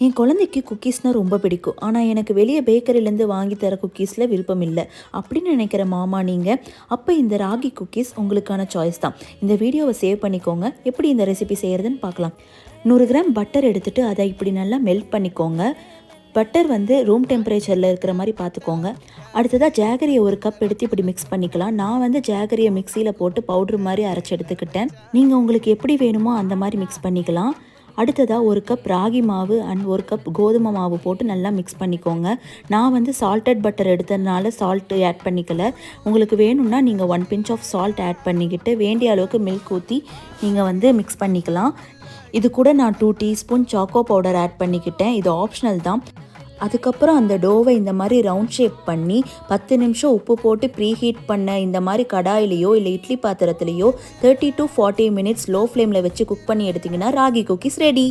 என் குழந்தைக்கு குக்கீஸ்னால் ரொம்ப பிடிக்கும். ஆனால் எனக்கு வெளியே பேக்கரியிலேருந்து வாங்கி தர குக்கீஸில் விருப்பம் இல்லை அப்படின்னு நினைக்கிற மாமா நீங்கள், அப்போ இந்த ராகி குக்கீஸ் உங்களுக்கான சாய்ஸ் தான். இந்த வீடியோவை சேவ் பண்ணிக்கோங்க. எப்படி இந்த ரெசிபி செய்கிறதுன்னு பார்க்கலாம். 100 கிராம் பட்டர் எடுத்துகிட்டு அதை இப்படி நல்லா மெல்ட் பண்ணிக்கோங்க. பட்டர் வந்து ரூம் டெம்பரேச்சரில் இருக்கிற மாதிரி பார்த்துக்கோங்க. அடுத்ததாக ஜாகரியை ஒரு கப் எடுத்து இப்படி மிக்ஸ் பண்ணிக்கலாம். நான் வந்து ஜாகரியை மிக்சியில் போட்டு பவுட்ரு மாதிரி அரைச்சி எடுத்துக்கிட்டேன். நீங்கள் உங்களுக்கு எப்படி வேணுமோ அந்த மாதிரி மிக்ஸ் பண்ணிக்கலாம். அடுத்ததாக ஒரு கப் ராகி மாவு அண்ட் ஒரு கப் கோதுமை மாவு போட்டு நல்லா மிக்ஸ் பண்ணிக்கோங்க. நான் வந்து சால்டட் பட்டர் எடுத்ததுனால சால்ட்டு ஆட் பண்ணிக்கல. உங்களுக்கு வேணும்னா நீங்கள் 1 பிஞ்ச் ஆஃப் சால்ட் ஆட் பண்ணிக்கிட்டு வேண்டிய அளவுக்கு மில்க் ஊற்றி நீங்கள் வந்து மிக்ஸ் பண்ணிக்கலாம். இது கூட நான் 2 டீஸ்பூன் சாக்கோ பவுடர் ஆட் பண்ணிக்கிட்டேன். இது ஆப்ஷனல் தான். அதுக்கப்புறம் அந்த டோவை இந்த மாதிரி ரவுண்ட் ஷேப் பண்ணி 10 நிமிஷம் உப்பு போட்டு ப்ரீ ஹீட் பண்ண இந்த மாதிரி கடாயிலையோ இல்லை இட்லி பாத்திரத்துலையோ 30 to 40 மினிட்ஸ் லோ ஃப்ளேமில் வச்சு குக் பண்ணி எடுத்திங்கன்னா ராகி குக்கீஸ் ரெடி.